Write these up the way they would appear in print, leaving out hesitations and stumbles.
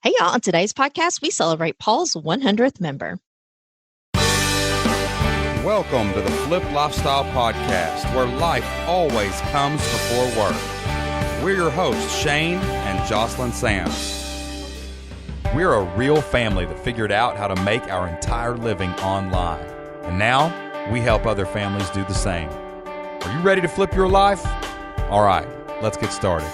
Hey, y'all. On today's podcast, we celebrate Paul's 100th member. Welcome to the Flip Lifestyle Podcast, where life always comes before work. We're your hosts, Shane and Jocelyn Sams. We're a real family that figured out how to make our entire living online. And now, we help other families do the same. Are you ready to flip your life? All right, let's get started.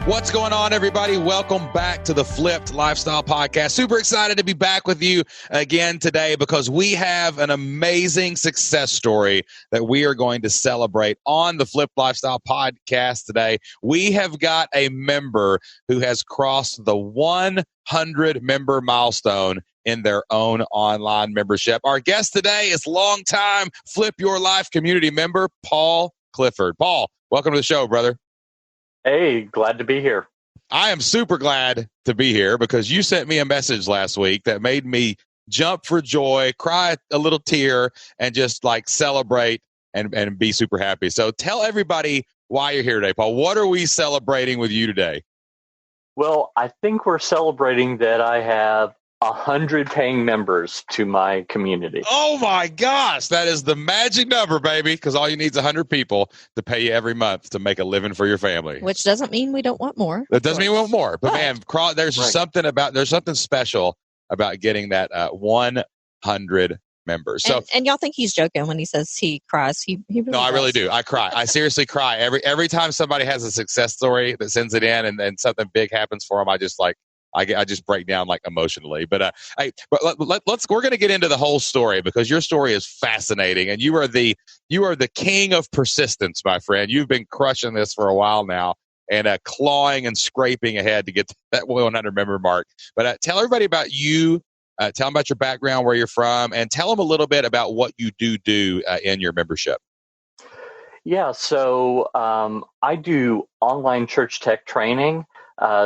What's going on, everybody? Welcome back to the Flipped Lifestyle Podcast. Super excited to be back with you again today because we have an amazing success story that we are going to celebrate on the Flipped Lifestyle Podcast today. We have got a member who has crossed the 100 member milestone in their own online membership. Our guest today is longtime Flip Your Life community member, Paul Clifford. Paul, welcome to the show, brother. Hey, glad to be here. I am super glad to be here because you sent me a message last week that made me jump for joy, cry a little tear, and just like celebrate and be super happy. So tell everybody why you're here today, Paul. What are we celebrating with you today? Well, I think we're celebrating that I have 100 paying members to my community. Oh my gosh, that is the magic number, baby, because all you need is 100 people to pay you every month to make a living for your family. Which doesn't mean we don't want more. That doesn't mean we want more. But man, there's Right. something special about getting that 100 members. So And y'all think he's joking when he says he cries. He really no, I does. really do. I cry. I seriously cry every time somebody has a success story that sends it in and something big happens for them. I just break down like emotionally. But we're going to get into the whole story because your story is fascinating, and you are the king of persistence, my friend. You've been crushing this for a while now, and clawing and scraping ahead to get to that 100 member mark. But tell everybody about you. Tell them about your background, where you're from, and tell them a little bit about what you do in your membership. Yeah, so I do online church tech training,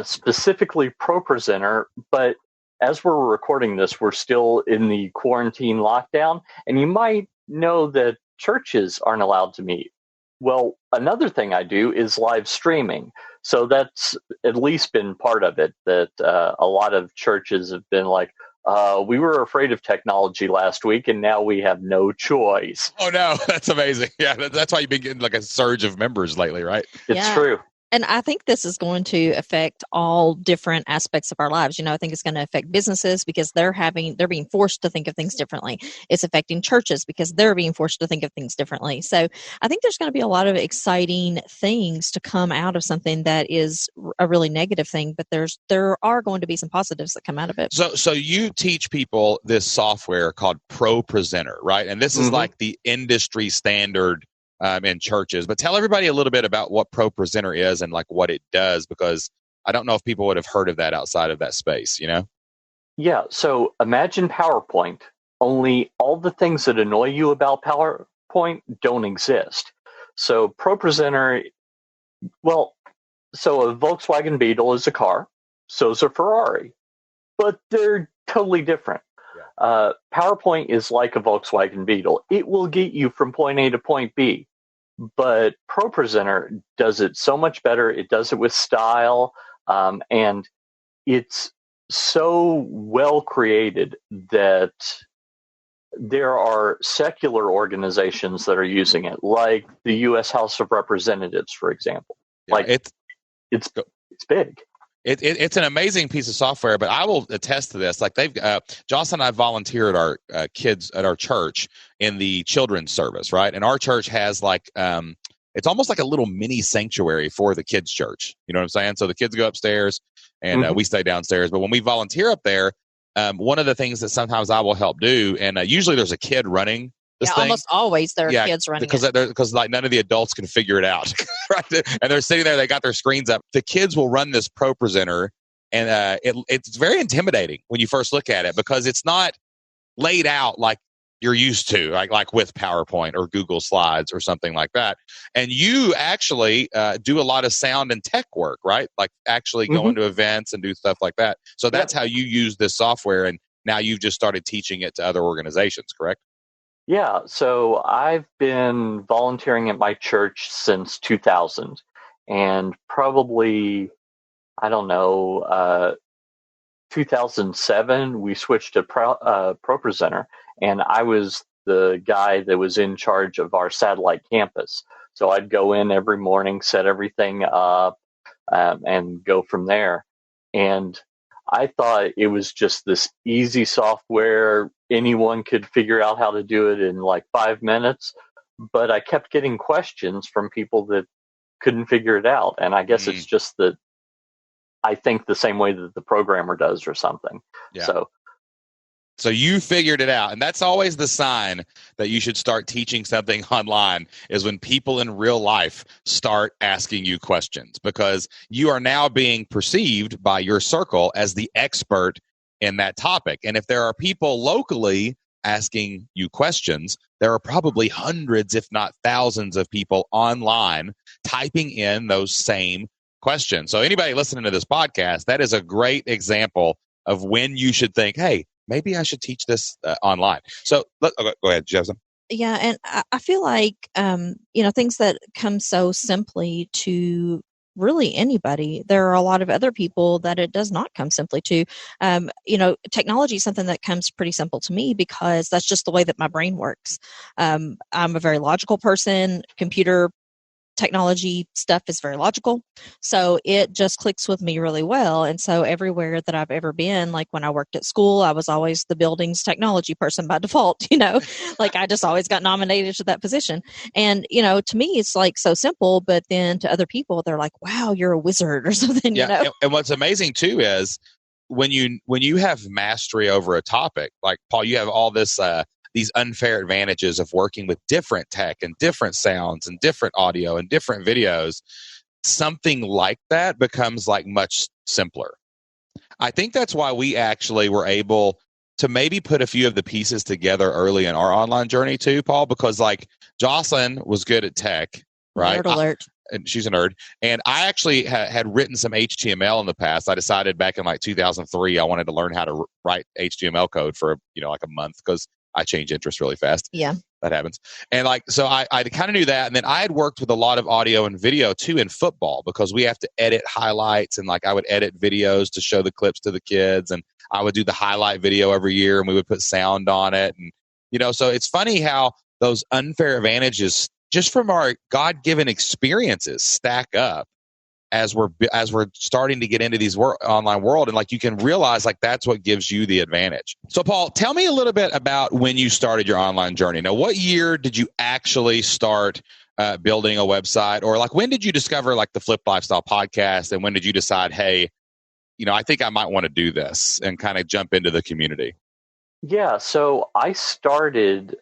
specifically ProPresenter, but as we're recording this, we're still in the quarantine lockdown, and you might know that churches aren't allowed to meet. Well, another thing I do is live streaming. So that's at least been part of it, that a lot of churches have been like, we were afraid of technology last week, and now we have no choice. Oh, no, that's amazing. Yeah, that's why you've been getting like a surge of members lately, right? It's true. And I think this is going to affect all different aspects of our lives. You know, I think it's going to affect businesses because they're being forced to think of things differently. It's affecting churches because they're being forced to think of things differently. So I think there's going to be a lot of exciting things to come out of something that is a really negative thing, but there are going to be some positives that come out of it. So you teach people this software called ProPresenter, right? And this is like the industry standard in churches. But tell everybody a little bit about what ProPresenter is and like what it does, because I don't know if people would have heard of that outside of that space, you know? Yeah, so imagine PowerPoint, only all the things that annoy you about PowerPoint don't exist. So ProPresenter, so a Volkswagen Beetle is a car, so is a Ferrari, but they're totally different. PowerPoint is like a Volkswagen Beetle. It will get you from point A to point B, but ProPresenter does it so much better. It does it with style, and it's so well created that there are secular organizations that are using it, like the U.S. House of Representatives, for example. Yeah, it's big. It's an amazing piece of software, but I will attest to this. Like Joss and I volunteered our kids at our church in the children's service, right? And our church has like, it's almost like a little mini sanctuary for the kids' church. You know what I'm saying? So the kids go upstairs and we stay downstairs. But when we volunteer up there, one of the things that sometimes I will help do, and usually there's a kid running this thing. Almost always there are kids running because like none of the adults can figure it out, right? And they're sitting there, they got their screens up. The kids will run this ProPresenter, and it's very intimidating when you first look at it because it's not laid out like you're used to, like with PowerPoint or Google Slides or something like that. And you actually do a lot of sound and tech work, right? Like actually go into events and do stuff like that. So that's how you use this software, and now you've just started teaching it to other organizations, correct? Yeah, so I've been volunteering at my church since 2000, and probably, I don't know, 2007, we switched to ProPresenter, and I was the guy that was in charge of our satellite campus. So I'd go in every morning, set everything up, and go from there. And I thought it was just this easy software. Anyone could figure out how to do it in like 5 minutes. But I kept getting questions from people that couldn't figure it out. And I guess it's just that I think the same way that the programmer does or something. Yeah. So you figured it out. And that's always the sign that you should start teaching something online, is when people in real life start asking you questions, because you are now being perceived by your circle as the expert in that topic. And if there are people locally asking you questions, there are probably hundreds, if not thousands, of people online typing in those same questions. So anybody listening to this podcast, that is a great example of when you should think, hey, maybe I should teach this online. So go ahead, Joseph. Yeah, and I feel like, things that come so simply to really anybody, there are a lot of other people that it does not come simply to. Technology is something that comes pretty simple to me because that's just the way that my brain works. I'm a very logical person. Computer technology stuff is very logical. So it just clicks with me really well. And so everywhere that I've ever been, like when I worked at school, I was always the building's technology person by default, like I just always got nominated to that position. And, to me, it's like so simple, but then to other people, they're like, wow, you're a wizard or something, And what's amazing too is when you have mastery over a topic, like Paul, you have all this, these unfair advantages of working with different tech and different sounds and different audio and different videos. Something like that becomes like much simpler. I think that's why we actually were able to maybe put a few of the pieces together early in our online journey too, Paul, because like Jocelyn was good at tech, right? Nerd alert. And she's a nerd. And I actually had written some HTML in the past. I decided back in like 2003, I wanted to learn how to write HTML code for, like a month, because I change interests really fast. Yeah. That happens. And so I kind of knew that. And then I had worked with a lot of audio and video too in football, because we have to edit highlights, and like I would edit videos to show the clips to the kids, and I would do the highlight video every year, and we would put sound on it. And, so it's funny how those unfair advantages just from our God-given experiences stack up as we're starting to get into these online world, and like you can realize like that's what gives you the advantage. So Paul, tell me a little bit about when you started your online journey. Now, what year did you actually start building a website, or like when did you discover like the Flip Lifestyle podcast, and when did you decide, hey, I think I might want to do this and kind of jump into the community? Yeah, so I started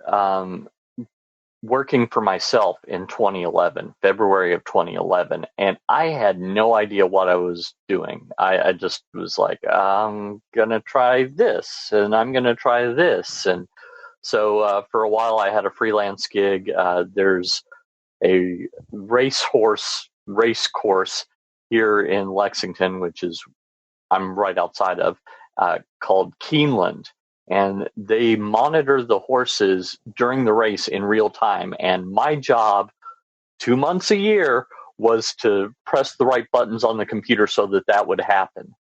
working for myself in 2011, February of 2011, and I had no idea what I was doing. I just was like, I'm going to try this, and I'm going to try this. And so for a while, I had a freelance gig. There's a race course here in Lexington, which is I'm right outside of, called Keeneland. And they monitor the horses during the race in real time. And my job 2 months a year was to press the right buttons on the computer so that would happen.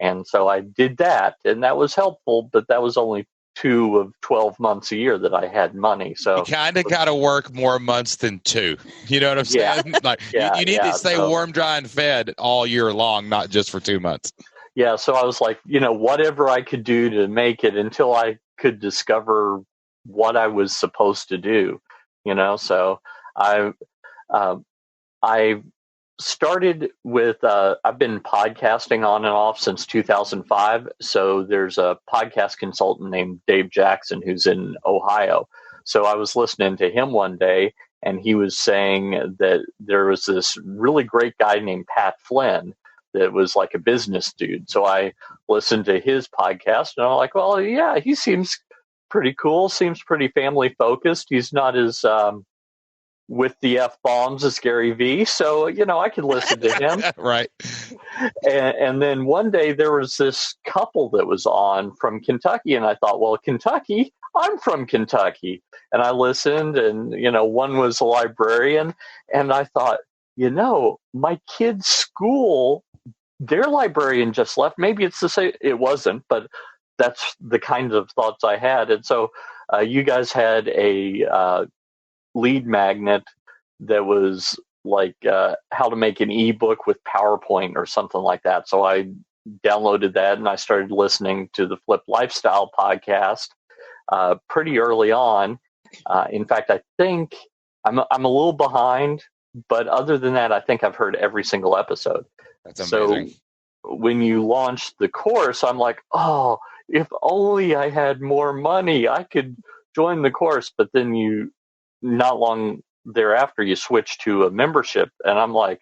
And so I did that, and that was helpful, but that was only 2 of 12 months a year that I had money. So you kind of got to work more months than 2. You know what I'm saying? Like you need to stay warm, dry, and fed all year long, not just for 2 months. Yeah, so I was like, whatever I could do to make it until I could discover what I was supposed to do, So I started with, I've been podcasting on and off since 2005. So there's a podcast consultant named Dave Jackson who's in Ohio. So I was listening to him one day, and he was saying that there was this really great guy named Pat Flynn that was like a business dude. So I listened to his podcast, and I'm like, well, yeah, he seems pretty cool, seems pretty family focused. He's not as with the F-bombs as Gary Vee. So, I could listen to him. Right. And then one day there was this couple that was on from Kentucky, and I thought, well, Kentucky, I'm from Kentucky. And I listened, and, one was a librarian, and I thought, my kid's school their librarian just left. Maybe it's the same. It wasn't, but that's the kind of thoughts I had. And so you guys had a lead magnet that was like how to make an ebook with PowerPoint or something like that. So I downloaded that and I started listening to the Flip Lifestyle podcast pretty early on. In fact, I think I'm a little behind, but other than that, I think I've heard every single episode. That's amazing. So when you launched the course, I'm like, oh, if only I had more money, I could join the course. But then not long thereafter, you switch to a membership. And I'm like,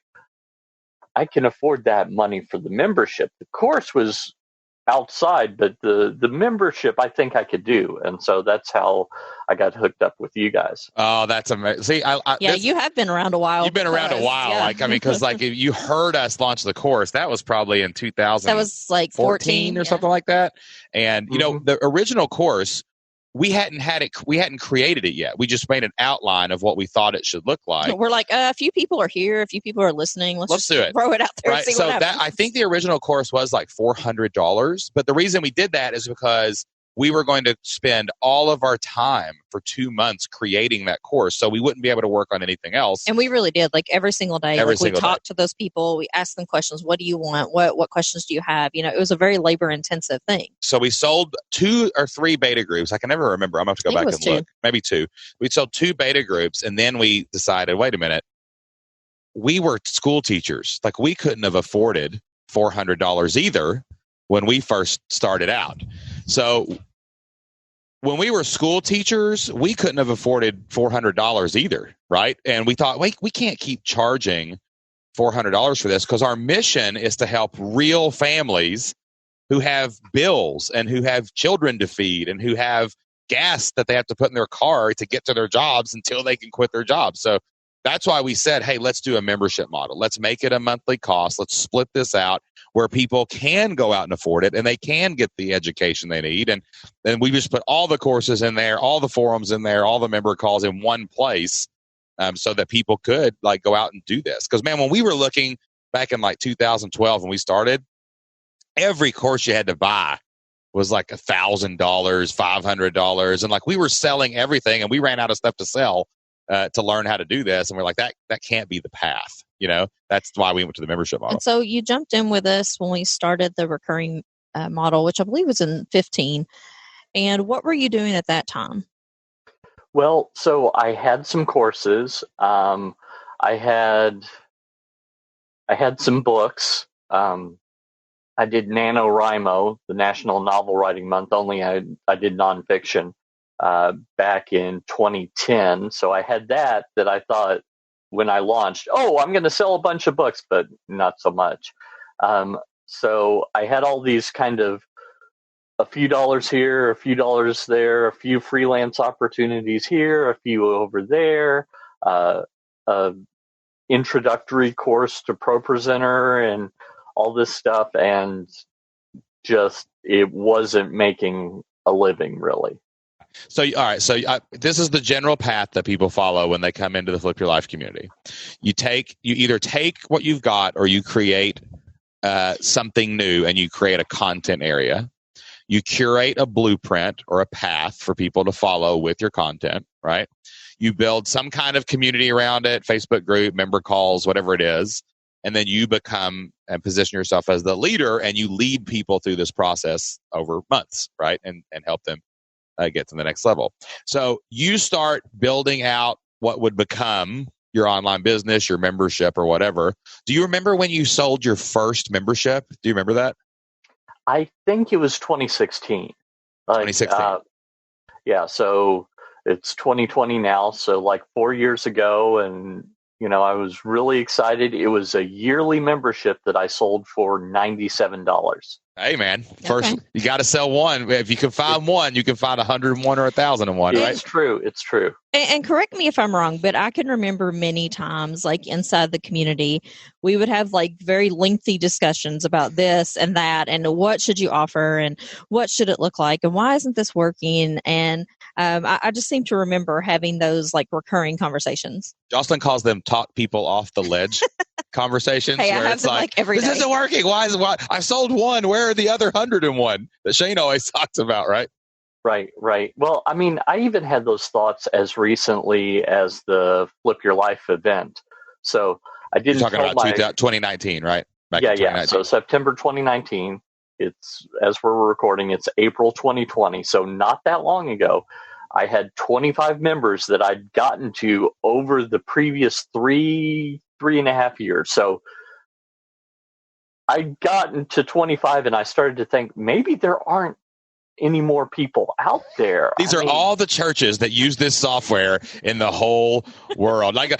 I can afford that money for the membership. The course was outside, but the membership I think I could do. And so that's how I got hooked up with you guys. Oh, that's amazing. See, you have been around a while. You've been around a while. Yeah. Because if you heard us launch the course, that was probably in 2000. That was like 14 or something like that. And, the original course, we hadn't created it yet. We just made an outline of what we thought it should look like. We're like, a few people are here, a few people are listening. Let's just do it. Throw it out there. Right. And see So what happens. I think the original course was like $400. But the reason we did that is because we were going to spend all of our time for 2 months creating that course. So we wouldn't be able to work on anything else. And we really did, like every single day. We talked to those people. We asked them questions. What do you want? What questions do you have? It was a very labor intensive thing. So we sold 2 or 3 beta groups. I can never remember. I'm going to have to go back and look. Maybe 2. We sold 2 beta groups. And then we decided, wait a minute. We were school teachers. Like we couldn't have afforded $400 either when we first started out. So when we were school teachers, we couldn't have afforded $400 either, right? And we thought, wait, we can't keep charging $400 for this because our mission is to help real families who have bills and who have children to feed and who have gas that they have to put in their car to get to their jobs until they can quit their jobs. So that's why we said, hey, let's do a membership model. Let's make it a monthly cost. Let's split this out where people can go out and afford it and they can get the education they need. And then we just put all the courses in there, all the forums in there, all the member calls in one place so that people could like go out and do this. Because, man, when we were looking back in like 2012 when we started, every course you had to buy was like $1,000, $500. And like we were selling everything and we ran out of stuff to sell to learn how to do this. And we're like, that can't be the path. That's why we went to the membership model. And so you jumped in with us when we started the recurring model, which I believe was in 15. And what were you doing at that time? Well, so I had some courses. I had some books. I did NaNoWriMo, the National Novel Writing Month, only I did nonfiction back in 2010. So I had that I thought when I launched, I'm going to sell a bunch of books, but not so much. So I had all these kind of a few dollars here, a few dollars there, a few freelance opportunities here, a few over there, introductory course to ProPresenter and all this stuff. And just, it wasn't making a living really. So, all right. So this is the general path that people follow when they come into the Flip Your Life community. You either take what you've got or you create something new and you create a content area. You curate a blueprint or a path for people to follow with your content, right? You build some kind of community around it, Facebook group, member calls, whatever it is. And then you become and position yourself as the leader and you lead people through this process over months, right? And help them get to the next level. So you start building out what would become your online business, your membership or whatever. Do you remember when you sold your first membership? Do you remember that? I think it was 2016. 2016. Yeah, so it's 2020 now. So like 4 years ago, and I was really excited. It was a yearly membership that I sold for $97. Hey, man, first you got to sell one. If you can find one, you can find 101 or 1,001, right? It's true. It's true. And correct me if I'm wrong, but I can remember many times, like inside the community, we would have like very lengthy discussions about this and that, and what should you offer, and what should it look like, and why isn't this working? And I just seem to remember having those like recurring conversations. Jocelyn calls them talk people off the ledge. conversations Hey, I where have it's them like, every this day. isn't working. Why? I sold one. Where are the other 101 that Shane always talks about, right? Right. Well, I mean, I even had those thoughts as recently as the Flip Your Life event. So I You're didn't talking tell about my 2019, right? Back in yeah. 2019. So September 2019. It's as we're recording. It's April 2020. So not that long ago. I had 25 members that I'd gotten to over the previous three and a half years. So I'd gotten to 25 and I started to think maybe there aren't any more people out there. These are all the churches that use this software in the whole world. Like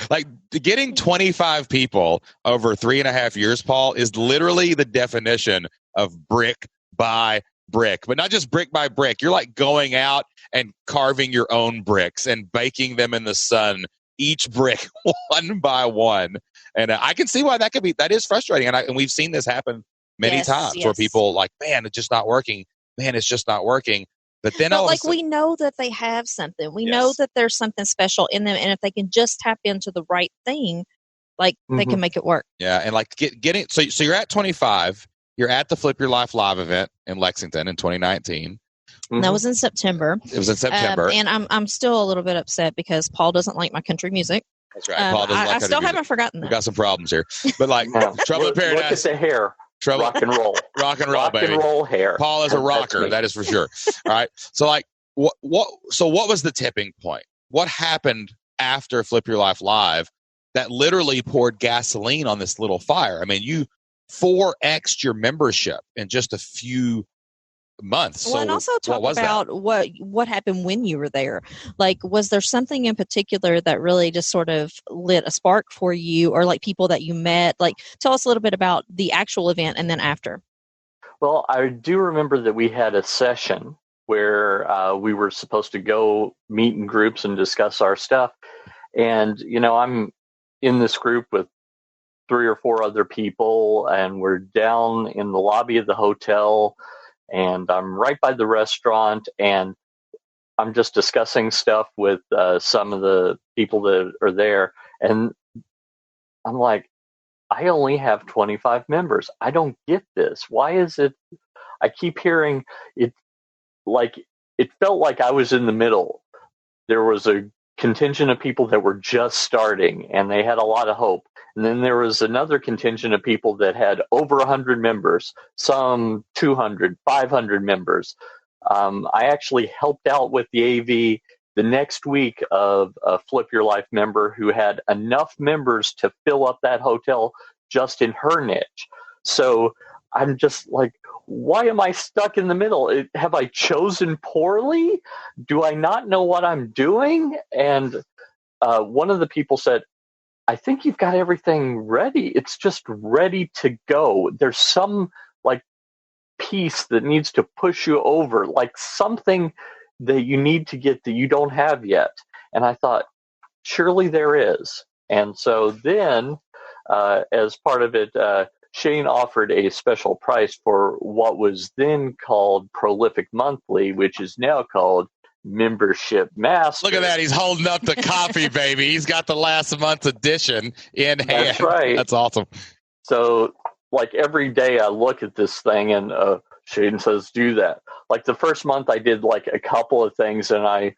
getting 25 people over 3.5 years, Paul, is literally the definition of brick by brick, but not just brick by brick. You're like going out and carving your own bricks and baking them in the sun, each brick one by one. And I can see why that is frustrating. And we've seen this happen many times where people like, man, it's just not working. Man, it's just not working. But then we know that they have something. We know that there's something special in them. And if they can just tap into the right thing, they can make it work. Yeah. And like getting, so you're at 25, you're at the Flip Your Life live event in Lexington in 2019. That was in September. It was in September. And I'm still a little bit upset because Paul doesn't like my country music. That's right. Paul doesn't like I still haven't forgotten that. We've got some problems here. But like Trouble in Paradise. Look at the hair. Rock and roll. Rock and roll, baby. Rock and roll hair. Paul is a rocker, that is for sure. All right. So like what was the tipping point? What happened after Flip Your Life Live that literally poured gasoline on this little fire? I mean, you 4x'd your membership in just a few months. Well, and also talk about what happened when you were there. Like, was there something in particular that really just sort of lit a spark for you, or like people that you met? Like, tell us a little bit about the actual event and then after. Well, I do remember that we had a session where we were supposed to go meet in groups and discuss our stuff. And, I'm in this group with 3 or 4 other people, and we're down in the lobby of the hotel, and I'm right by the restaurant, and I'm just discussing stuff with some of the people that are there. And I'm like, I only have 25 members. I don't get this. Why is it? I keep hearing it. Like, it felt like I was in the middle. There was a contingent of people that were just starting, and they had a lot of hope. And then there was another contingent of people that had over 100 members, some 200, 500 members. I actually helped out with the AV the next week of a Flip Your Life member who had enough members to fill up that hotel just in her niche. So I'm just like, why am I stuck in the middle? Have I chosen poorly? Do I not know what I'm doing? And one of the people said, I think you've got everything ready. It's just ready to go. There's some like piece that needs to push you over, like something that you need to get that you don't have yet. And I thought, surely there is. And so then, as part of it, Shane offered a special price for what was then called Prolific Monthly, which is now called Membership Master. Look at that. He's holding up the copy, baby. He's got the last month's edition in hand. That's right. That's awesome. So, like, every day I look at this thing and Shane says, do that. Like, the first month I did like a couple of things and I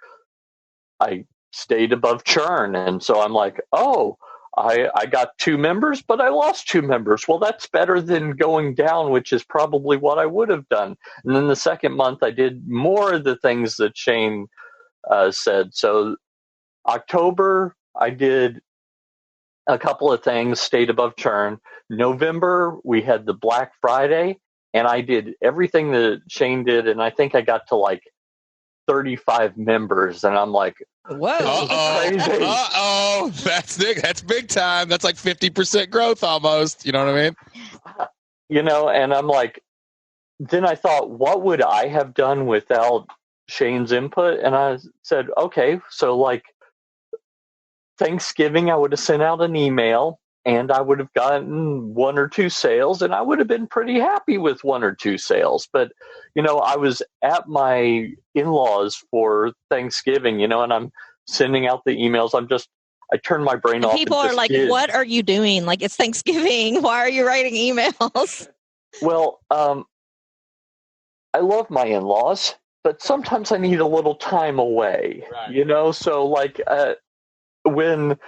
stayed above churn. And so I'm like, oh, I got 2 members, but I lost 2 members. Well, that's better than going down, which is probably what I would have done. And then the second month, I did more of the things that Shane said. So October, I did a couple of things, stayed above churn. November, we had the Black Friday, and I did everything that Shane did, and I think I got to like 35 members, and I'm like, whoa, crazy. That's big time. That's like 50% growth almost. You know what I mean? And I'm like, then I thought, what would I have done without Shane's input? And I said, okay, so like Thanksgiving, I would have sent out an email and I would have gotten 1 or 2 sales, and I would have been pretty happy with 1 or 2 sales. But, I was at my in-laws for Thanksgiving, and I'm sending out the emails. I turn my brain And off. people and are like, did. what are you doing? Like, it's Thanksgiving. Why are you writing emails? Well, I love my in-laws, but sometimes I need a little time away, right. So like when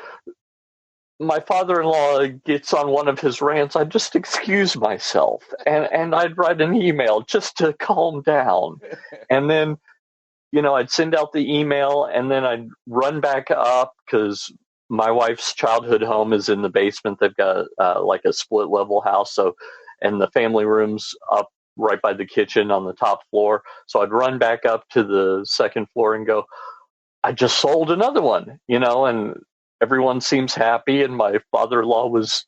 my father-in-law gets on one of his rants, I just excuse myself and I'd write an email just to calm down. And then, I'd send out the email and then I'd run back up because my wife's childhood home is in the basement. They've got like a split level house. And the family room's up right by the kitchen on the top floor. So I'd run back up to the second floor and go, I just sold another one, and everyone seems happy. And my father-in-law was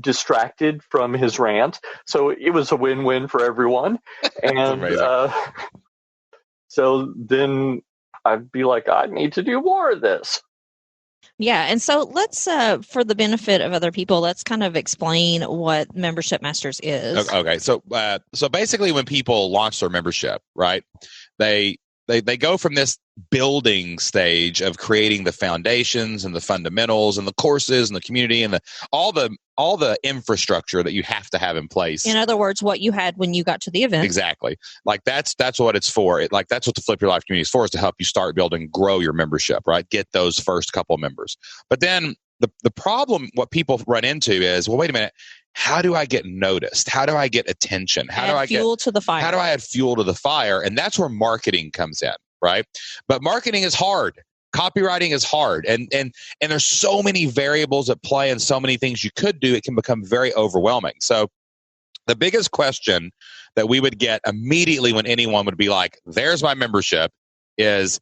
distracted from his rant. So it was a win-win for everyone. And so then I'd be like, I need to do more of this. Yeah. And so let's, for the benefit of other people, let's kind of explain what Membership Masters is. Okay. So basically when people launch their membership, right, they go from this building stage of creating the foundations and the fundamentals and the courses and the community and all the infrastructure that you have to have in place. In other words, what you had when you got to the event. Exactly. Like that's what it's for. That's what the Flip Your Life community is for, is to help you start building, grow your membership, right? Get those first couple members. But then the problem, what people run into is, well, wait a minute. How do I get noticed? How do I get attention? How do I get fuel to the fire? How do I add fuel to the fire? And that's where marketing comes in, right? But marketing is hard. Copywriting is hard. And there's so many variables at play and so many things you could do, it can become very overwhelming. So the biggest question that we would get immediately when anyone would be like, there's my membership, is,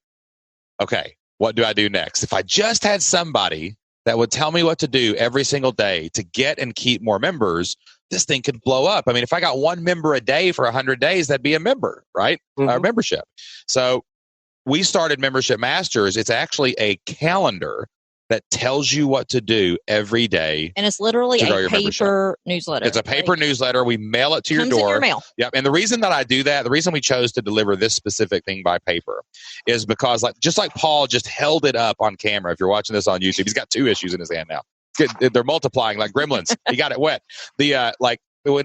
okay, what do I do next? If I just had somebody that would tell me what to do every single day to get and keep more members, this thing could blow up. I mean, if I got one member a day for 100 days, that'd be a member, right? Mm-hmm. Our membership. So we started Membership Masters. It's actually a calendar that tells you what to do every day. And it's literally a paper newsletter. It's a paper newsletter. We mail it to your door. Comes in your mail. Yep. And the reason that I do that, the reason we chose to deliver this specific thing by paper is because just like Paul just held it up on camera. If you're watching this on YouTube, he's got 2 issues in his hand now. They're multiplying like gremlins. He got it wet.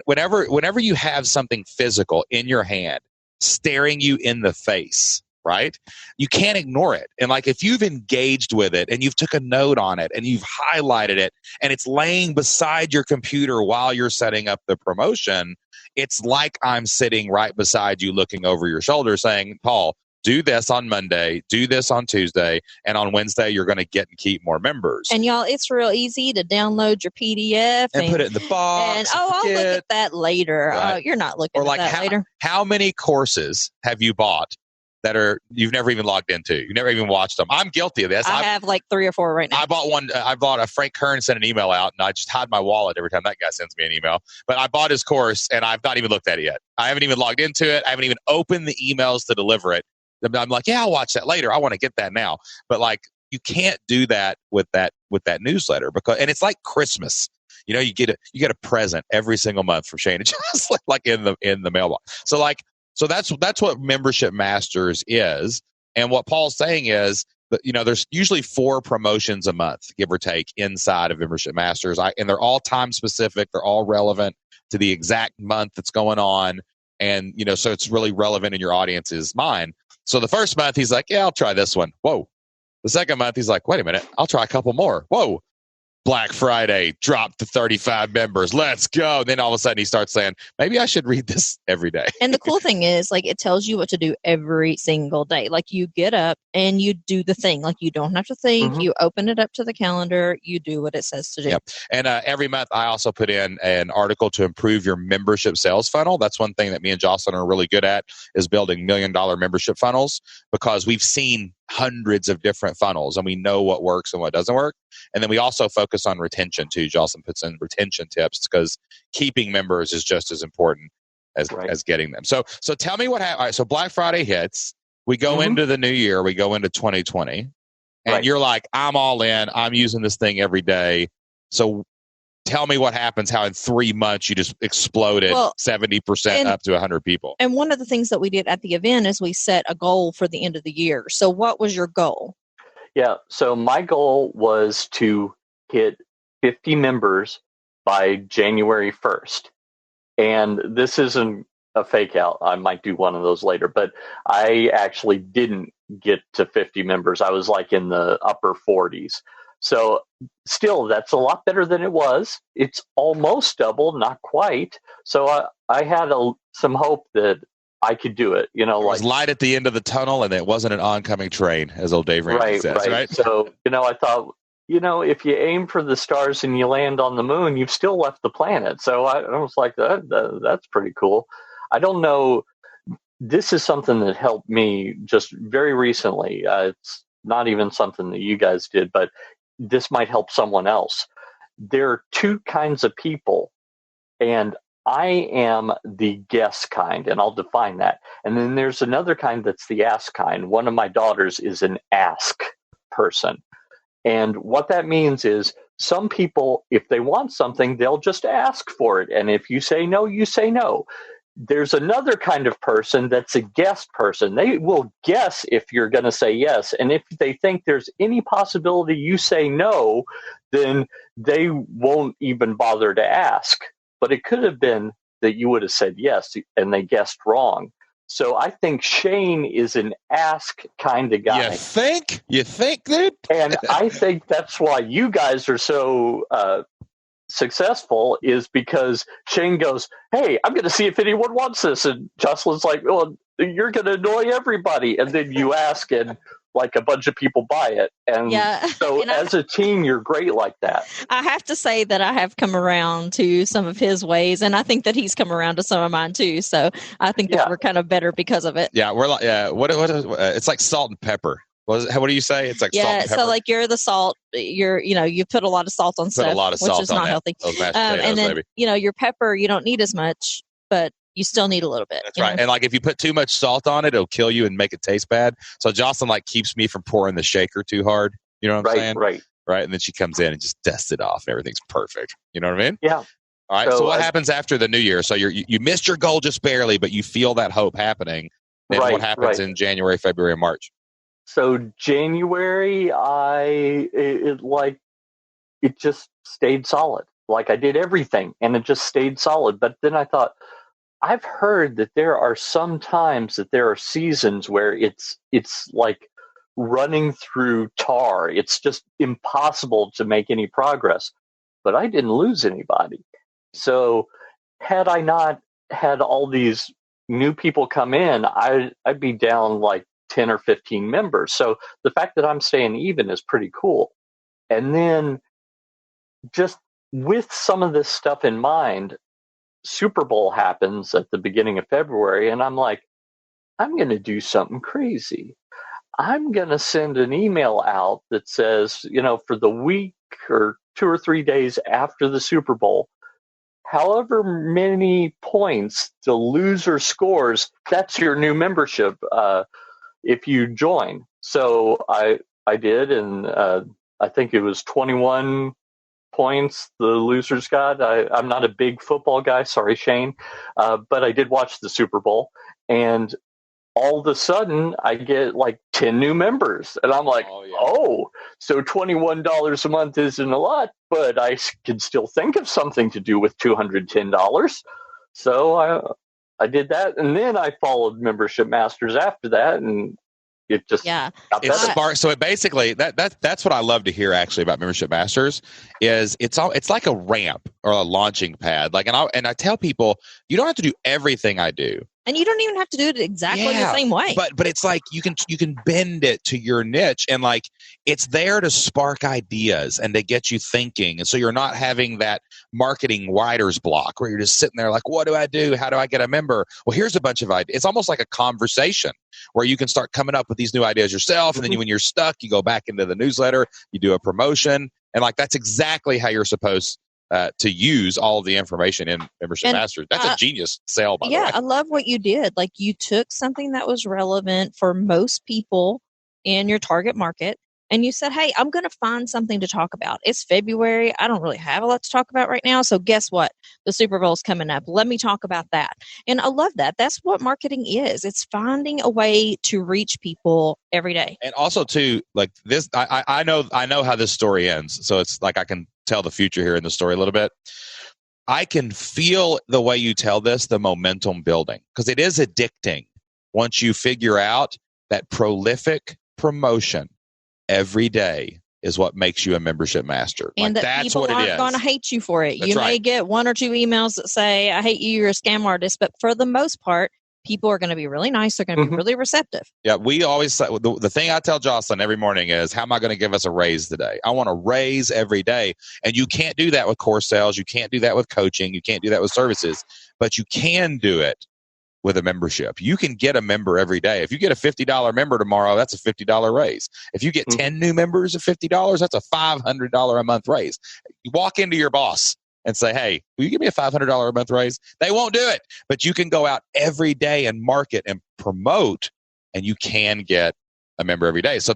Whenever you have something physical in your hand staring you in the face, right? You can't ignore it. And like if you've engaged with it and you've took a note on it and you've highlighted it and it's laying beside your computer while you're setting up the promotion, it's like I'm sitting right beside you looking over your shoulder saying, Paul, do this on Monday, do this on Tuesday, and on Wednesday you're going to get and keep more members. And y'all, it's real easy to download your PDF and put it in the box. And I'll look at that later. Right. You're not looking at that later. How many courses have you bought that you've never even logged into? You never even watched them. I'm guilty of this. I have like 3 or 4 right now. I bought one. I bought a Frank Kern sent an email out, and I just hide my wallet every time that guy sends me an email. But I bought his course, and I've not even looked at it yet. I haven't even logged into it. I haven't even opened the emails to deliver it. I'm like, yeah, I'll watch that later. I want to get that now. But like, you can't do that with that newsletter and it's like Christmas. You get a present every single month from Shane, just like in the mailbox. So that's what Membership Masters is. And what Paul's saying is that, there's usually 4 promotions a month, give or take, inside of Membership Masters. And they're all time specific. They're all relevant to the exact month that's going on. And, so it's really relevant in your audience's mind. So the first month he's like, yeah, I'll try this one. Whoa. The second month he's like, wait a minute, I'll try a couple more. Whoa. Black Friday, dropped to 35 members. Let's go. Then all of a sudden he starts saying, maybe I should read this every day. And the cool thing is, like, it tells you what to do every single day. Like, you get up and you do the thing. Like, you don't have to think. Mm-hmm. You open it up to the calendar. You do what it says to do. Yep. And every month I also put in an article to improve your membership sales funnel. That's one thing that me and Jocelyn are really good at, is building $1 million membership funnels, because we've seen hundreds of different funnels and we know what works and what doesn't work. And then we also focus on retention too. Jocelyn puts in retention tips because keeping members is just as important as getting them. So tell me what happened. Right, so Black Friday hits, we go into the new year, we go into 2020, and you're like, I'm all in, I'm using this thing every day. So tell me what happens, how in 3 months you just exploded 70% up to 100 people. And one of the things that we did at the event is we set a goal for the end of the year. So what was your goal? Yeah. So my goal was to hit 50 members by January 1st. And this isn't a fake out. I might do one of those later, but I actually didn't get to 50 members. I was like in the upper 40s. So still, that's a lot better than it was. It's almost double, not quite. So I had some hope that I could do it. You know, There was like light at the end of the tunnel, and it wasn't an oncoming train, as old Dave Ramsey says, right? So, I thought, if you aim for the stars and you land on the moon, you've still left the planet. So I was like, that's pretty cool. I don't know. This is something that helped me just very recently. It's not even something that you guys did, but this might help someone else. There are two kinds of people, and I am the guess kind, and I'll define that. And then there's another kind that's the ask kind. One of my daughters is an ask person. And what that means is some people, if they want something, they'll just ask for it. And if you say no, you say no. There's another kind of person that's a guess person. They will guess if you're going to say yes. And if they think there's any possibility you say no, then they won't even bother to ask. But it could have been that you would have said yes and they guessed wrong. So I think Shane is an ask kind of guy. You think? You think, dude? And I think that's why you guys are so successful, is because Shane goes, hey, I'm going to see if anyone wants this. And Jocelyn's like, well, you're going to annoy everybody. And then you ask and like a bunch of people buy it. And so and as a team, you're great like that. I have to say that I have come around to some of his ways, and I think that he's come around to some of mine too. So I think that we're kind of better because of it. Yeah, we're like, what it's like salt and pepper. What do you say? It's like salt and pepper. So like you're the salt. You put a lot of salt on stuff, which is not healthy. And then baby. Your pepper, you don't need as much, but you still need a little bit. That's right. And like if you put too much salt on it, it'll kill you and make it taste bad. So Jocelyn like keeps me from pouring the shaker too hard. You know what I'm saying? Right. And then she comes in and just dusts it off and everything's perfect. You know what I mean? Yeah. All right. So what happens after the new year? So you missed your goal just barely, but you feel that hope happening. Then what happens in January, February, and March? So January, it just stayed solid. Like I did everything and it just stayed solid. But then I thought, I've heard that there are some times that there are seasons where it's like running through tar. It's just impossible to make any progress. But I didn't lose anybody. So had I not had all these new people come in, I'd be down like 10 or 15 members. So the fact that I'm staying even is pretty cool. And then just with some of this stuff in mind, Super Bowl happens at the beginning of February, and I'm like, I'm going to do something crazy. I'm going to send an email out that says, for the week or 2 or 3 days after the Super Bowl, however many points the loser scores, that's your new membership if you join. So I did, and I think it was 21 points the losers got. I'm not a big football guy, sorry Shane, but I did watch the Super Bowl, and all of a sudden I get like 10 new members, and I'm like, so $21 a month isn't a lot, but I can still think of something to do with $210. So I did that, and then I followed Membership Masters after that, and it just got better. Smart. So it basically that's what I love to hear actually about Membership Masters is it's like a ramp or a launching pad. Like and I tell people you don't have to do everything I do. And you don't even have to do it exactly the same way. But it's like you can bend it to your niche, and like it's there to spark ideas and to get you thinking. And so you're not having that marketing writer's block where you're just sitting there like, what do I do? How do I get a member? Well, here's a bunch of ideas. It's almost like a conversation where you can start coming up with these new ideas yourself. And then when you're stuck, you go back into the newsletter, you do a promotion. And like that's exactly how you're supposed to use all of the information in Membership Masters. That's a genius sale, by the way. Yeah, I love what you did. Like you took something that was relevant for most people in your target market and you said, hey, I'm going to find something to talk about. It's February. I don't really have a lot to talk about right now. So guess what? The Super Bowl's coming up. Let me talk about that. And I love that. That's what marketing is. It's finding a way to reach people every day. And also too, like this, I know how this story ends. So it's like I can tell the future here in the story a little bit. I can feel the way you tell this, the momentum building, because it is addicting once you figure out that prolific promotion every day is what makes you a membership master. And like, that that's people what it aren't is. going to hate you for it. That's you may right. get 1 or 2 emails that say, I hate you, you're a scam artist. But for the most part, people are going to be really nice. They're going to be really receptive. Yeah, we always say, the thing I tell Jocelyn every morning is, how am I going to give us a raise today? I want a raise every day. And you can't do that with course sales. You can't do that with coaching. You can't do that with services. But you can do it with a membership. You can get a member every day. If you get a $50 member tomorrow, that's a $50 raise. If you get 10 new members of $50, that's a $500 a month raise. You walk into your boss and say, hey, will you give me a $500 a month raise? They won't do it, but you can go out every day and market and promote, and you can get a member every day. So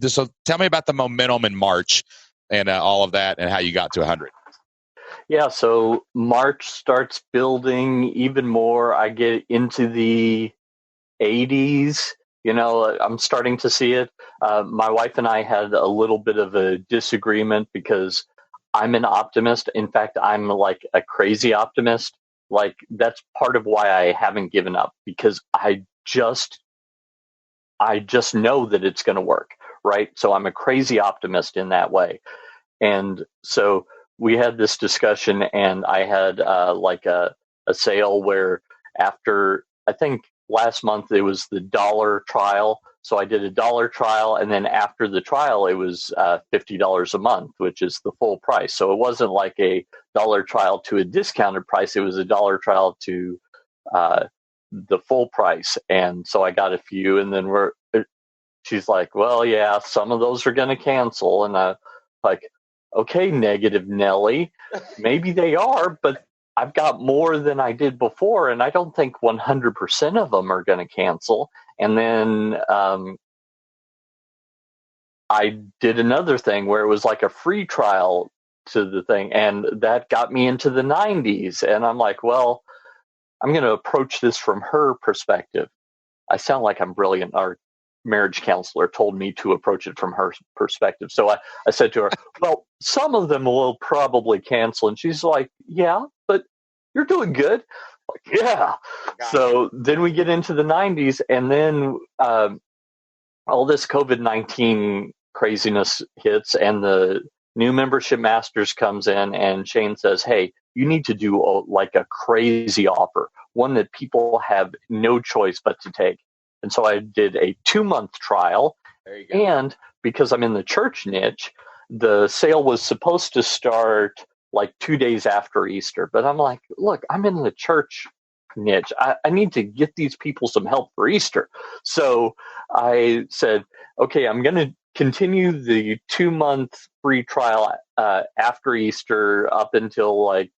so tell me about the momentum in March and all of that and how you got to 100. Yeah, so March starts building even more. I get into the 80s. I'm starting to see it. My wife and I had a little bit of a disagreement because I'm an optimist. In fact, I'm like a crazy optimist. Like, that's part of why I haven't given up, because I just know that it's going to work, right? So I'm a crazy optimist in that way. And so we had this discussion, and I had like a sale where after, I think last month it was the $1 trial. So I did a $1 trial, and then after the trial, it was $50 a month, which is the full price. So it wasn't like a $1 trial to a discounted price. It was a $1 trial to the full price. And so I got a few, and then she's like, well, yeah, some of those are going to cancel. And I like, okay, negative Nelly, maybe they are, but I've got more than I did before, and I don't think 100% of them are going to cancel. And then I did another thing where it was like a free trial to the thing, and that got me into the 90s. And I'm like, well, I'm going to approach this from her perspective. I sound like I'm brilliant. Our marriage counselor told me to approach it from her perspective. So I said to her, well, some of them will probably cancel. And she's like, yeah, but you're doing good. Like, yeah. So then we get into the 90s, and then all this COVID-19 craziness hits, and the new membership masters comes in, and Shane says, hey, you need to do like a crazy offer, one that people have no choice but to take. And so I did a 2-month trial. There you go. And because I'm in the church niche, the sale was supposed to start like 2 days after Easter. But I'm like, look, I'm in the church niche. I need to get these people some help for Easter. So I said, okay, I'm going to continue the 2-month free trial after Easter up until like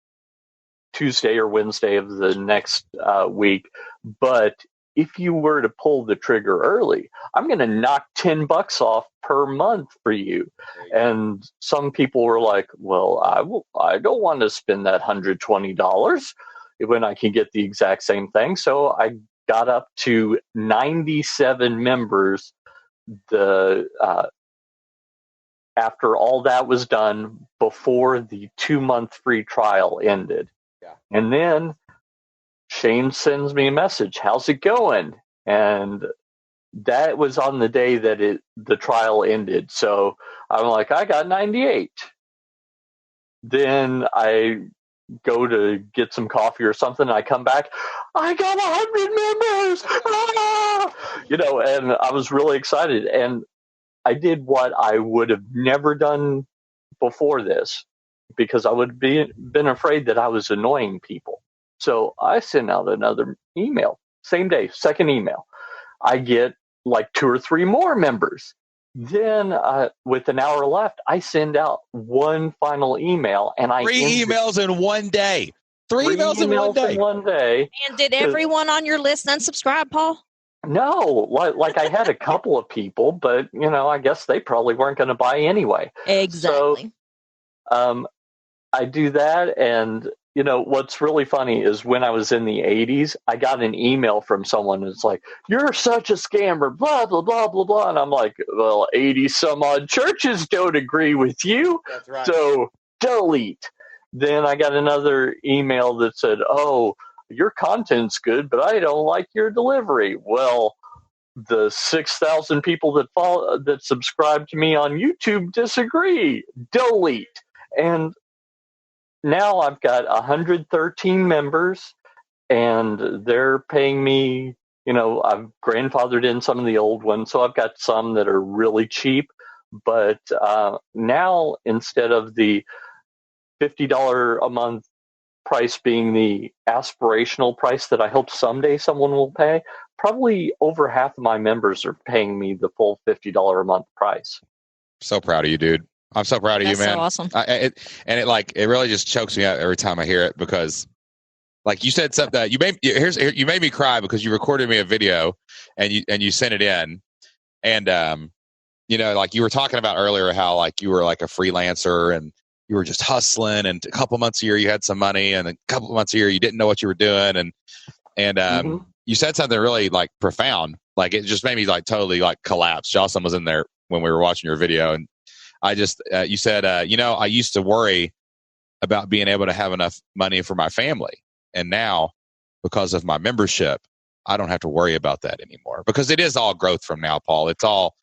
Tuesday or Wednesday of the next week. But if you were to pull the trigger early, I'm going to knock $10 off per month for you. And some people were like, well, I don't want to spend that $120 when I can get the exact same thing. So I got up to 97 members after all that was done, before the 2-month free trial ended. Yeah. And then Shane sends me a message, how's it going? And that was on the day that the trial ended. So I'm like, I got 98. Then I go to get some coffee or something, and I come back, I got 100 members! And I was really excited. And I did what I would have never done before this, because I would have been afraid that I was annoying people. So I sent out another email, same day, second email. I get like 2 or 3 more members. Then with an hour left, I send out one final email, and 3 emails in one day. 3 emails in one day. In one day. And did everyone on your list unsubscribe, Paul? No, like I had a couple of people, but I guess they probably weren't going to buy anyway. So Exactly. um, I do that, and what's really funny is when I was in the 80s, I got an email from someone that's like, "You're such a scammer," blah blah blah blah blah, and I'm like, "Well, 80 some odd churches don't agree with you, That's right. so delete." Then I got another email that said, "Oh, your content's good, but I don't like your delivery." Well, the 6,000 people that subscribe to me on YouTube disagree. Delete. And now I've got 113 members, and they're paying me. I've grandfathered in some of the old ones, so I've got some that are really cheap. But now, instead of the $50 a month price being the aspirational price that I hope someday someone will pay, probably over half of my members are paying me the full $50 a month price. So proud of you, dude. I'm so proud of you, That's so man. awesome. It really just chokes me up every time I hear it, because like you said something that you made me cry, because you recorded me a video and you sent it in, and like you were talking about earlier, how like you were like a freelancer and you were just hustling, and a couple months a year you had some money, and a couple of months a year you didn't know what you were doing, and you said something really like profound, like it just made me like totally like collapse. Jocelyn was in there when we were watching your video, and I just you said I used to worry about being able to have enough money for my family, and now because of my membership I don't have to worry about that anymore, because it is all growth from now, Paul. It's all,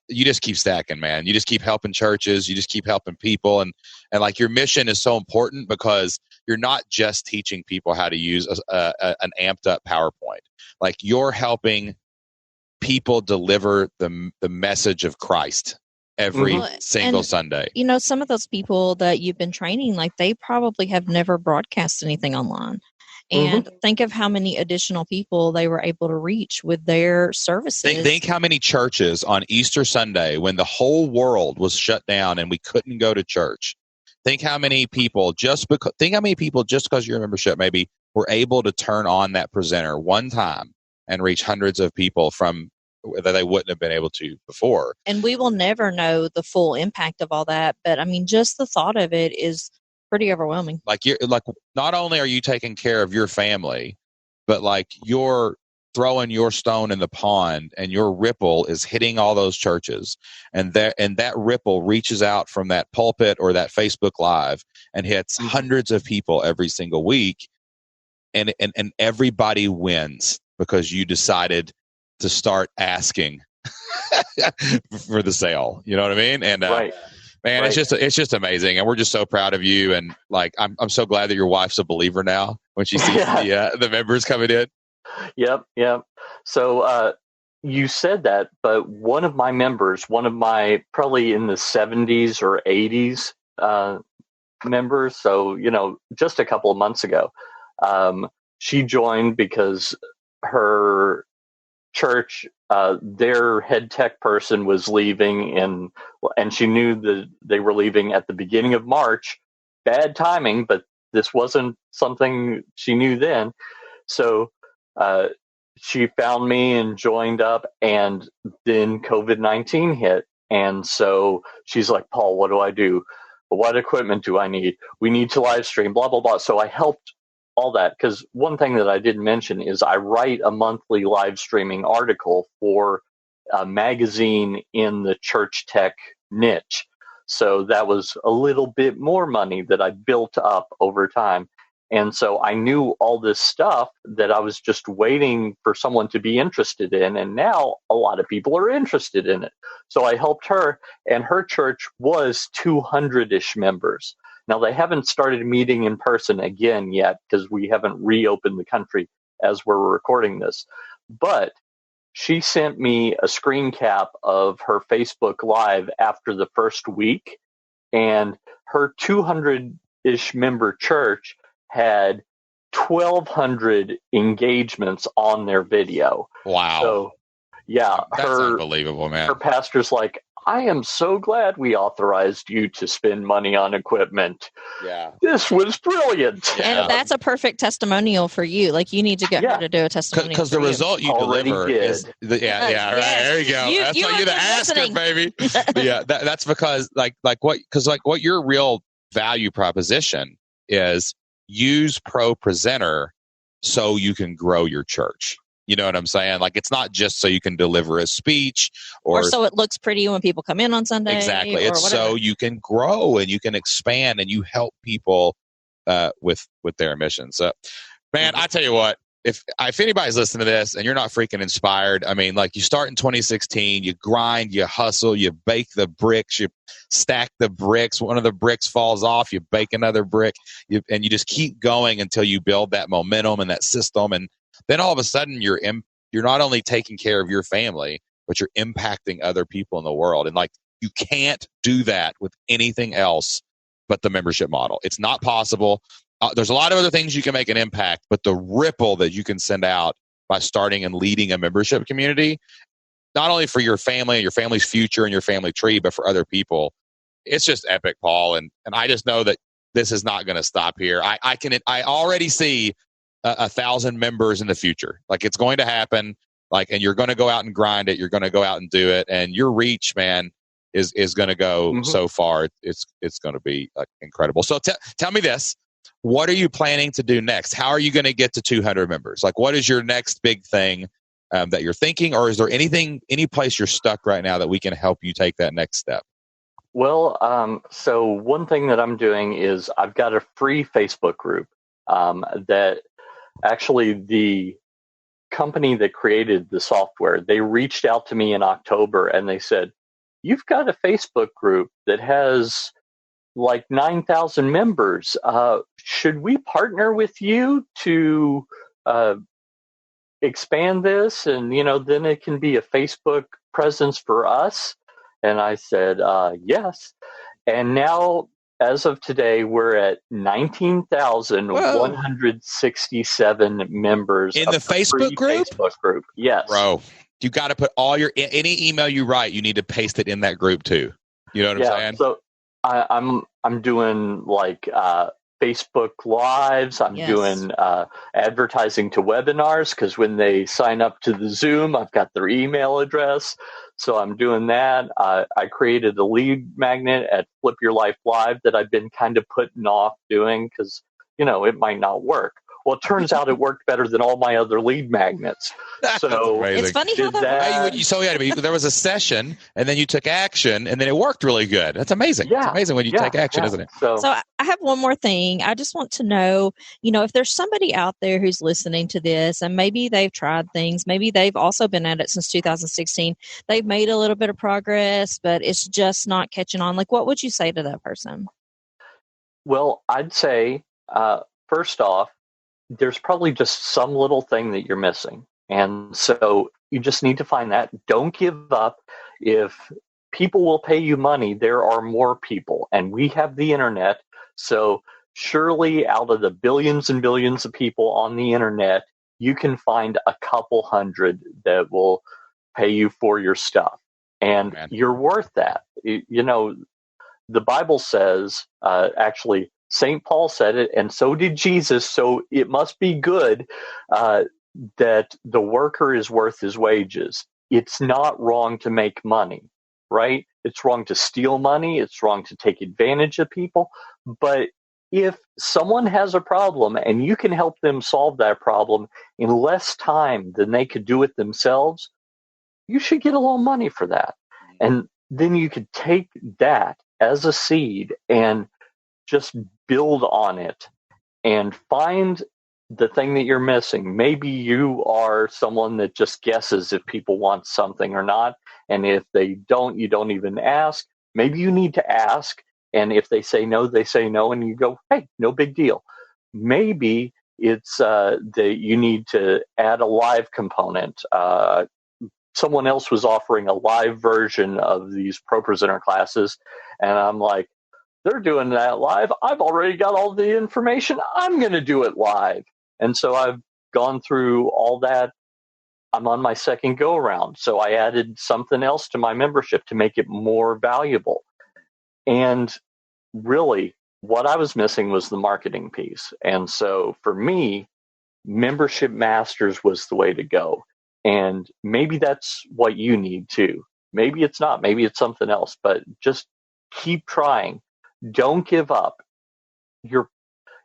you just keep stacking, man. You just keep helping churches. You just keep helping people. And like your mission is so important, because you're not just teaching people how to use an amped up PowerPoint. Like you're helping people deliver the message of Christ every single Sunday. Some of those people that you've been training, like they probably have never broadcast anything online. And think of how many additional people they were able to reach with their services. Think how many churches on Easter Sunday, when the whole world was shut down and we couldn't go to church. Think how many people just because your membership maybe were able to turn on that presenter one time and reach hundreds of people that they wouldn't have been able to before. And we will never know the full impact of all that, but I mean, just the thought of it is pretty overwhelming. Like not only are you taking care of your family, but like you're throwing your stone in the pond, and your ripple is hitting all those churches, and that ripple reaches out from that pulpit or that Facebook Live and hits hundreds of people every single week, and everybody wins because you decided to start asking for the sale. You know what I mean? And right. Man, right. it's just amazing, and we're just so proud of you. And like, I'm so glad that your wife's a believer now when she sees the members coming in. Yep. So you said that, but one of my members, probably in the 70s or 80s members, so just a couple of months ago, she joined because her church, their head tech person was leaving, and she knew that they were leaving at the beginning of March. Bad timing, but this wasn't something she knew then. So she found me and joined up, and then COVID-19 hit. And so she's like, "Paul, what do I do? What equipment do I need? We need to live stream, blah, blah, blah." So I helped all that, because one thing that I didn't mention is I write a monthly live streaming article for a magazine in the church tech niche. So that was a little bit more money that I built up over time. And so I knew all this stuff that I was just waiting for someone to be interested in. And now a lot of people are interested in it. So I helped her, and her church was 200-ish members. Now, they haven't started meeting in person again yet, because we haven't reopened the country as we're recording this. But she sent me a screen cap of her Facebook Live after the first week, and her 200-ish member church had 1,200 engagements on their video. Wow. So, yeah. That's unbelievable, man. Her pastor's like, I am so glad we authorized you to spend money on equipment. Yeah. This was brilliant. Yeah. And that's a perfect testimonial for you. Like, you need to get her to do a testimonial Because the for you. result you Already deliver did. is right. Yes. There you go. That's You why have you're the been asker, listening. baby. Yeah, that's because what your real value proposition is: use Pro Presenter so you can grow your church. You know what I'm saying? Like, it's not just so you can deliver a speech Or so it looks pretty when people come in on Sunday. exactly. Or It's whatever. so you can grow and you can expand and you help people with their mission. So, man, I tell you what, if anybody's listening to this and you're not freaking inspired, I mean, like, you start in 2016, you grind, you hustle, you bake the bricks, you stack the bricks. One of the bricks falls off, you bake another brick, and you just keep going until you build that momentum and that system. And then all of a sudden you're not only taking care of your family, but you're impacting other people in the world. And like, you can't do that with anything else but the membership model. It's not possible. There's a lot of other things you can make an impact, but the ripple that you can send out by starting and leading a membership community, not only for your family and your family's future and your family tree, but for other people, it's just epic, Paul. And I just know that this is not going to stop here. I already see 1,000 members in the future. Like, it's going to happen. Like, and you're going to go out and grind it. You're going to go out and do it. And your reach, man, is going to go so far. It's going to be incredible. So tell me this. What are you planning to do next? How are you going to get to 200 members? Like, what is your next big thing that you're thinking? Or is there any place you're stuck right now that we can help you take that next step? Well, so one thing that I'm doing is I've got a free Facebook group that actually the company that created the software, they reached out to me in October and they said, you've got a Facebook group that has like 9,000 members. Should we partner with you to expand this? And, then it can be a Facebook presence for us. And I said, yes. And now, as of today, we're at 19,167 members in the Facebook group. Facebook group, yes, bro. You got to put all any email you write, you need to paste it in that group too. You know what I'm saying? So I'm doing like Facebook Lives. I'm doing advertising to webinars because when they sign up to the Zoom, I've got their email address. So I'm doing that. I created a lead magnet at Flip Your Life Live that I've been kind of putting off doing because, it might not work. Well, it turns out it worked better than all my other lead magnets. So it's funny how that works. So there was a session, and then you took action, and then it worked really good. That's amazing. Yeah, it's amazing when you take action, isn't it? So I have one more thing. I just want to know, if there's somebody out there who's listening to this, and maybe they've tried things, maybe they've also been at it since 2016. They've made a little bit of progress, but it's just not catching on. Like, what would you say to that person? Well, I'd say, first off, there's probably just some little thing that you're missing. And so you just need to find that. Don't give up. If people will pay you money, there are more people, and we have the internet. So surely out of the billions and billions of people on the internet, you can find a couple hundred that will pay you for your stuff. And you're worth that. The Bible says, actually, St. Paul said it, and so did Jesus, so it must be good that the worker is worth his wages. It's not wrong to make money, right? It's wrong to steal money. It's wrong to take advantage of people. But if someone has a problem and you can help them solve that problem in less time than they could do it themselves, you should get a little money for that. And then you could take that as a seed and just build on it and find the thing that you're missing. Maybe you are someone that just guesses if people want something or not. And if they don't, you don't even ask. Maybe you need to ask. And if they say no, they say no. And you go, hey, no big deal. Maybe it's that you need to add a live component. Someone else was offering a live version of these Pro Presenter classes. And I'm like, they're doing that live. I've already got all the information. I'm going to do it live. And so I've gone through all that I'm on my second go around. So I added something else to my membership to make it more valuable. And really, what I was missing was the marketing piece. And so for me, Membership Masters was the way to go. And maybe that's what you need too. Maybe it's not. Maybe it's something else. But just keep trying. Don't give up.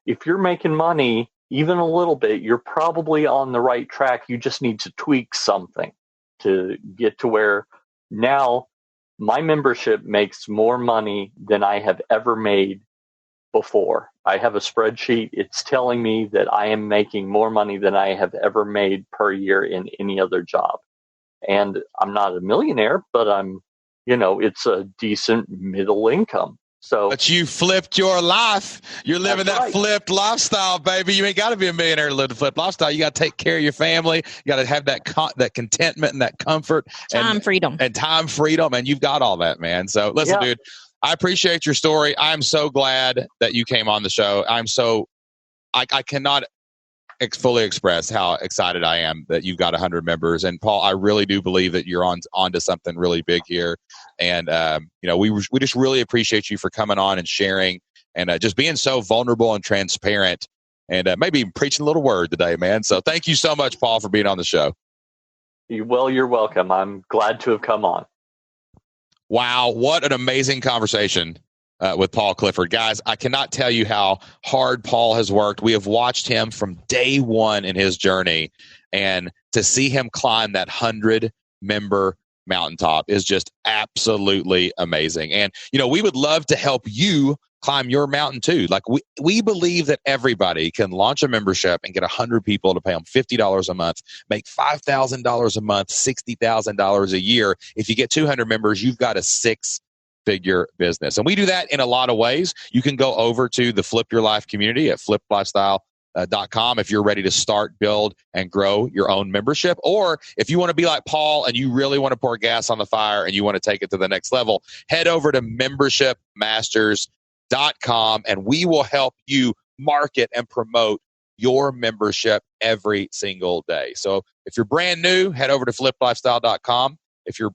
If you're making money, even a little bit, you're probably on the right track. You just need to tweak something to get to where now my membership makes more money than I have ever made before. I have a spreadsheet. It's telling me that I am making more money than I have ever made per year in any other job. And I'm not a millionaire, but it's a decent middle income. So, but you flipped your life. You're living that flipped lifestyle, baby. You ain't got to be a millionaire to live the flipped lifestyle. You got to take care of your family. You got to have that contentment and that comfort. Time freedom. And time freedom. And you've got all that, man. So listen, dude, I appreciate your story. I'm so glad that you came on the show. I cannot fully express how excited I am that you've got 100 members. And Paul, I really do believe that you're onto something really big here. And we just really appreciate you for coming on and sharing and just being so vulnerable and transparent and maybe even preaching a little word today, man. So thank you so much, Paul, for being on the show. Well, you're welcome. I'm glad to have come on. Wow, what an amazing conversation with Paul Clifford. Guys, I cannot tell you how hard Paul has worked. We have watched him from day one in his journey, and to see him climb that 100-member mountaintop is just absolutely amazing. And, we would love to help you climb your mountain too. Like we believe that everybody can launch a membership and get 100 people to pay them $50 a month, make $5,000 a month, $60,000 a year. If you get 200 members, you've got a six-figure business. And we do that in a lot of ways. You can go over to the Flip Your Life community at fliplifestyle.com if you're ready to start, build, and grow your own membership. Or if you want to be like Paul and you really want to pour gas on the fire and you want to take it to the next level, head over to membershipmasters.com and we will help you market and promote your membership every single day. So if you're brand new, head over to fliplifestyle.com. If you've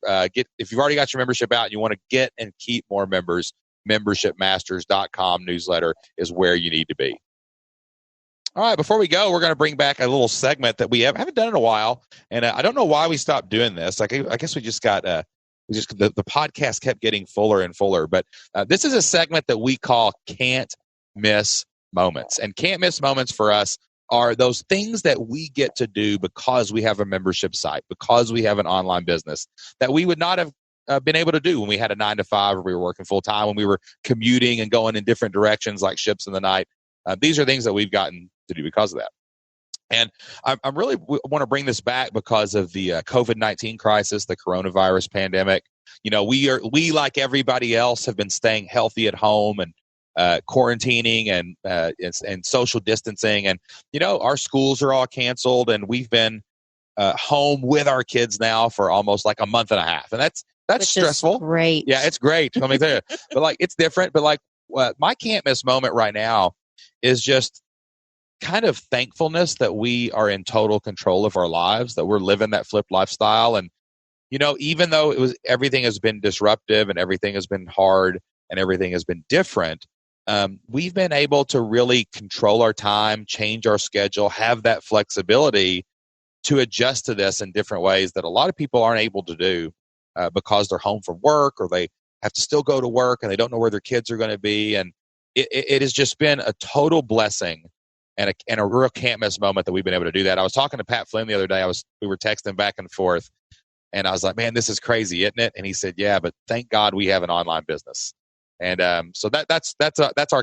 already got your membership out and you want to get and keep more members, membershipmasters.com newsletter is where you need to be. All right, before we go, we're going to bring back a little segment that we haven't done in a while, and I don't know why we stopped doing this. I guess we just got the podcast kept getting fuller and fuller. But this is a segment that we call Can't Miss Moments, and can't miss moments for us are those things that we get to do because we have a membership site, because we have an online business that we would not have been able to do when we had a 9-to-5 or we were working full time, when we were commuting and going in different directions like ships in the night. These are things that we've gotten to do because of that. And I really want to bring this back because of the COVID-19 crisis, the coronavirus pandemic. We like everybody else have been staying healthy at home and quarantining and social distancing. And, our schools are all canceled and we've been home with our kids now for almost like a month and a half. And that's Which stressful. Is great. Yeah, it's great. Let me tell you. But it's different. But my can't miss moment right now is just kind of thankfulness that we are in total control of our lives, that we're living that flipped lifestyle. And, even though everything has been disruptive and everything has been hard and everything has been different, we've been able to really control our time, change our schedule, have that flexibility to adjust to this in different ways that a lot of people aren't able to do because they're home from work or they have to still go to work and they don't know where their kids are going to be. And it has just been a total blessing and a real can't miss moment that we've been able to do that. I was talking to Pat Flynn the other day. We were texting back and forth, and I was like, "Man, this is crazy, isn't it?" And he said, "Yeah, but thank God we have an online business." And so that's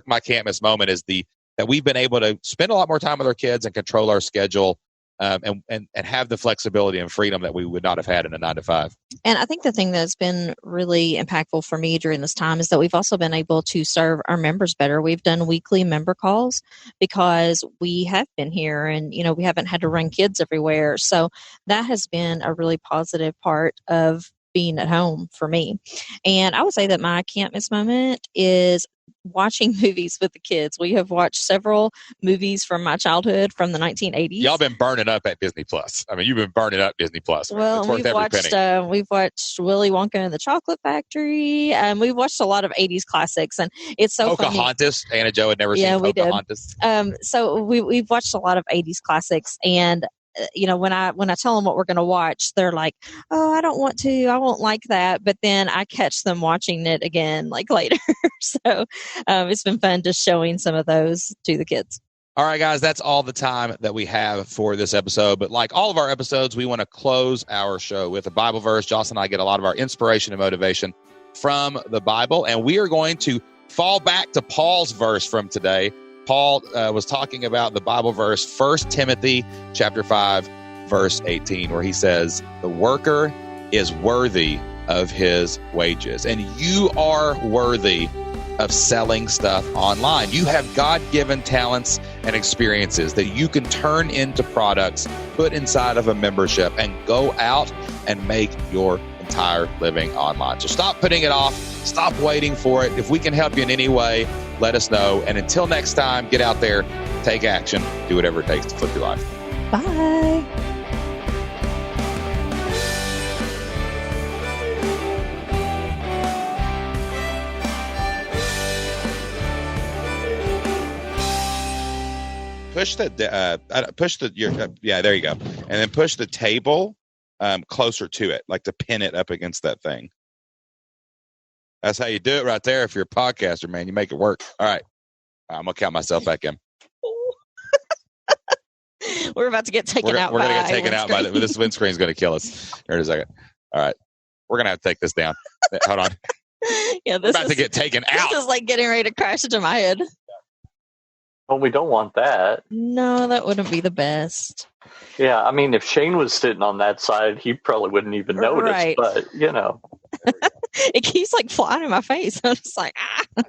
my can't miss moment is that we've been able to spend a lot more time with our kids and control our schedule. And have the flexibility and freedom that we would not have had in a 9-to-5. And I think the thing that's been really impactful for me during this time is that we've also been able to serve our members better. We've done weekly member calls because we have been here and, we haven't had to run kids everywhere. So that has been a really positive part of being at home for me. And I would say that my can't miss moment is watching movies with the kids. We have watched several movies from my childhood from the 1980s. Y'all been burning up at Disney Plus. I mean, you've been burning up Disney Plus. Man. Well, It's worth every penny. we've watched Willy Wonka and the Chocolate Factory. We've watched a lot of 80s classics, and it's so Pocahontas. funny. Anna Jo had never seen Pocahontas. So we've watched a lot of 80s classics, and when I tell them what we're going to watch, they're like, "Oh, I don't want to. I won't like that." But then I catch them watching it again, like later. So it's been fun just showing some of those to the kids. All right, guys, that's all the time that we have for this episode. But like all of our episodes, we want to close our show with a Bible verse. Jocelyn and I get a lot of our inspiration and motivation from the Bible, and we are going to fall back to Paul's verse from today. Paul was talking about the Bible verse, 1 Timothy chapter 5, verse 18, where he says, the worker is worthy of his wages. And you are worthy of selling stuff online. You have God-given talents and experiences that you can turn into products, put inside of a membership, and go out and make your entire living online. So stop putting it off. Stop waiting for it. If we can help you in any way, let us know. And until next time, get out there, take action, do whatever it takes to flip your life. Bye. Yeah, there you go. And then push the table closer to it, like to pin it up against that thing. That's how you do it right there. If you're a podcaster, man, you make it work. All right. I'm going to count myself back in. We're about to get taken out. We're going to get taken out by this windscreen is going to kill us. Here in a second. All right. We're going to have to take this down. Hold on. Yeah, we're about to get taken out. This is like getting ready to crash into my head. Well, we don't want that. No, that wouldn't be the best. Yeah, I mean, if Shane was sitting on that side, he probably wouldn't even notice. Right. But, It keeps like flying in my face. I'm just like, ah.